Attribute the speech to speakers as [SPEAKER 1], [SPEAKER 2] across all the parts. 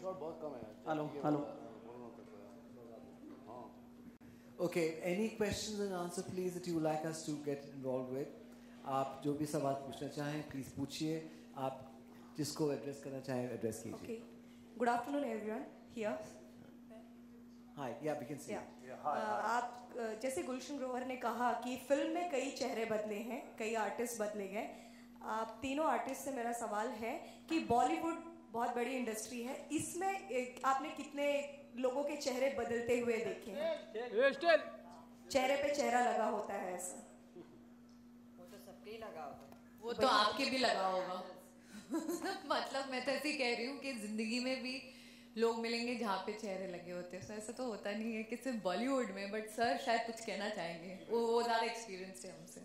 [SPEAKER 1] Shot बहुत कम है।
[SPEAKER 2] Hello hello. Okay, any questions and answer please that you would like us to get involved with? आप जो भी सवाल पूछना चाहें प्लीज पूछिए, आप जिसको एड्रेस करना चाहें एड्रेस कीजिए।
[SPEAKER 3] Okay, good afternoon everyone here.
[SPEAKER 2] Hi, yeah, we can see.
[SPEAKER 3] आप जैसे गुलशन ग्रोवर ने कहा कि फिल्म में कई चेहरे बदले हैं, कई आर्टिस्ट बदले गए। आप तीनों आर्टिस्ट से मेरा सवाल है कि बॉलीवुड बहुत बड़ी इंडस्ट्री है, इसमें आपने कितने लोगों के चेहरे बदलते हुए देखे हैं? चेहरे पे चेहरा लगा होता है ऐसा?
[SPEAKER 4] वो तो सबके ही लगा होता है।
[SPEAKER 5] वो तो आपके भी लगा होगा। मतलब मैं तो ऐसे कह रही हूँ कि जिंदगी में भी लोग मिलेंगे जहाँ पे चेहरे लगे होते हैं। ऐसा तो होता नहीं है कि सिर्फ बॉलीवुड में, बट सर शायद कुछ कहना चाहेंगे, वो ज़्यादा एक्सपीरियंस है हमसे।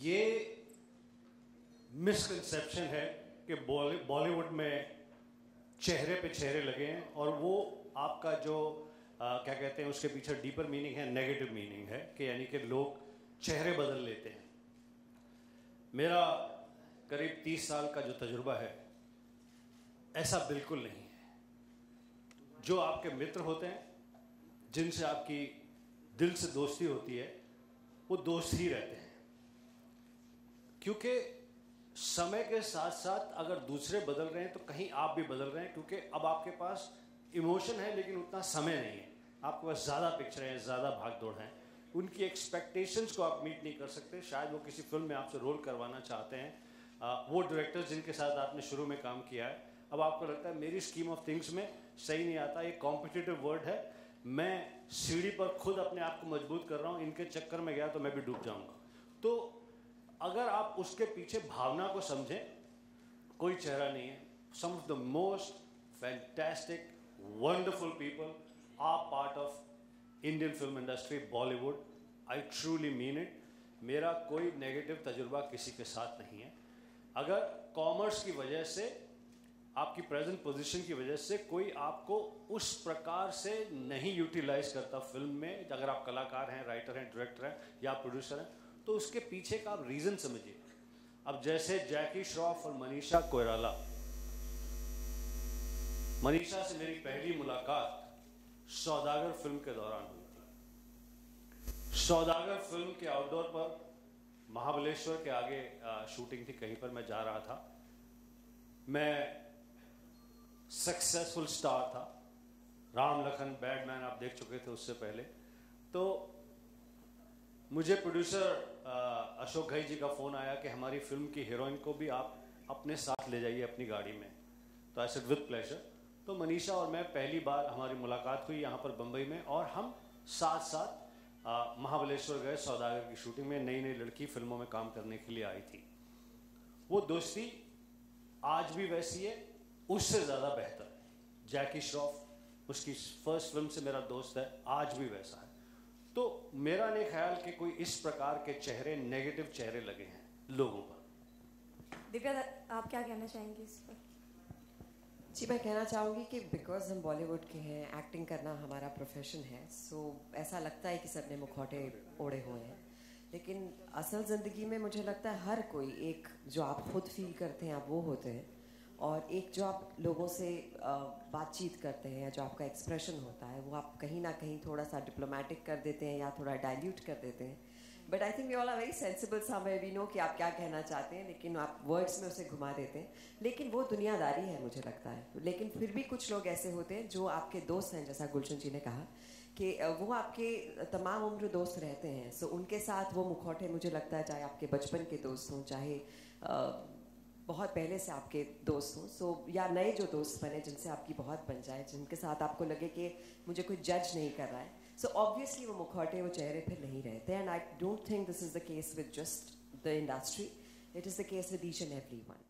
[SPEAKER 6] ये मिसकंसेप्शन है कि बॉलीवुड में चेहरे पे चेहरे लगे हैं, और वो आपका जो क्या कहते हैं उसके पीछे डीपर मीनिंग है, नेगेटिव मीनिंग है कि यानी कि लोग चेहरे बदल लेते हैं। मेरा करीब 30 साल का जो तजुर्बा है, ऐसा बिल्कुल नहीं है। जो आपके मित्र होते हैं, जिनसे आपकी दिल से दोस्ती होती है, वो दोस्त ही रहते हैं। क्योंकि समय के साथ साथ अगर दूसरे बदल रहे हैं तो कहीं आप भी बदल रहे हैं, क्योंकि अब आपके पास इमोशन है लेकिन उतना समय नहीं है, आपके पास ज़्यादा पिक्चर है, ज़्यादा भाग दौड़ है, उनकी एक्सपेक्टेशंस को आप मीट नहीं कर सकते। शायद वो किसी फिल्म में आपसे रोल करवाना चाहते हैं, वो डायरेक्टर्स जिनके साथ आपने शुरू में काम किया है, अब आपको लगता है मेरी स्कीम ऑफ थिंग्स में सही नहीं आता, ये कॉम्पिटिटिव वर्ल्ड है, मैं सीढ़ी पर खुद अपने आप को मजबूत कर रहा हूँ, इनके चक्कर में गया तो मैं भी डूब जाऊँगा। तो अगर आप उसके पीछे भावना को समझें, कोई चेहरा नहीं है। Some of the most fantastic wonderful people are part of Indian film industry, Bollywood. I truly mean it. मेरा कोई नेगेटिव तजुर्बा किसी के साथ नहीं है। अगर कॉमर्स की वजह से, आपकी प्रेजेंट पोजीशन की वजह से कोई आपको उस प्रकार से नहीं यूटिलाइज करता फिल्म में, अगर आप कलाकार हैं, राइटर हैं, डायरेक्टर हैं या प्रोड्यूसर हैं, तो उसके पीछे का आप रीजन समझिए। अब जैसे जैकी श्रॉफ और मनीषा कोइराला, मनीषा से मेरी पहली मुलाकात सौदागर फिल्म के दौरान हुई थी। सौदागर फिल्म के आउटडोर पर महाबलेश्वर के आगे शूटिंग थी, कहीं पर मैं जा रहा था। मैं सक्सेसफुल स्टार था, राम लखन, बैडमैन आप देख चुके थे उससे पहले। तो मुझे प्रोड्यूसर अशोक घई जी का फ़ोन आया कि हमारी फिल्म की हीरोइन को भी आप अपने साथ ले जाइए अपनी गाड़ी में। तो आई सेड विद प्लेजर। तो मनीषा और मैं पहली बार हमारी मुलाकात हुई यहाँ पर बम्बई में, और हम साथ साथ महाबलेश्वर गए सौदागर की शूटिंग में। नई नई लड़की फिल्मों में काम करने के लिए आई थी। वो दोस्ती आज भी वैसी है, उससे ज़्यादा बेहतर। जैकी श्रॉफ उसकी फर्स्ट फिल्म से मेरा दोस्त है, आज भी वैसा है। तो मेरा नहीं ख्याल कि कोई इस प्रकार के चेहरे, नेगेटिव चेहरे लगे हैं लोगों पर।
[SPEAKER 3] दिव्या, आप क्या कहना चाहेंगे इस पर?
[SPEAKER 4] जी, मैं कहना चाहूँगी कि बिकॉज हम बॉलीवुड के हैं, एक्टिंग करना हमारा प्रोफेशन है, सो ऐसा लगता है कि सबने मुखौटे ओढ़े हुए हैं, लेकिन असल ज़िंदगी में मुझे लगता है हर कोई एक जो आप खुद फील करते हैं आप वो होते हैं, और एक जो आप लोगों से बातचीत करते हैं या जो आपका एक्सप्रेशन होता है वो आप कहीं ना कहीं थोड़ा सा डिप्लोमेटिक कर देते हैं या थोड़ा डाइल्यूट कर देते हैं। But I think we all are very sensible somewhere, we know कि आप क्या कहना चाहते हैं, लेकिन आप वर्ड्स में उसे घुमा देते हैं। लेकिन वो दुनियादारी है मुझे लगता है। लेकिन फिर भी कुछ लोग ऐसे होते हैं जो आपके दोस्त हैं, जैसा गुलशन जी ने कहा कि वो आपके तमाम उम्र दोस्त रहते हैं। सो उनके साथ वो मुखौटे, मुझे लगता है चाहे आपके बचपन के दोस्त हों, चाहे बहुत पहले से आपके दोस्त हों, सो या नए जो दोस्त बने जिनसे आपकी बहुत बन जाए, जिनके साथ आपको लगे कि मुझे कोई जज नहीं कर रहा है, सो ऑब्वियसली वो मुखौटे, वो चेहरे फिर नहीं रहते। And I don't think this is the case with just the industry, it is the case with each and every one.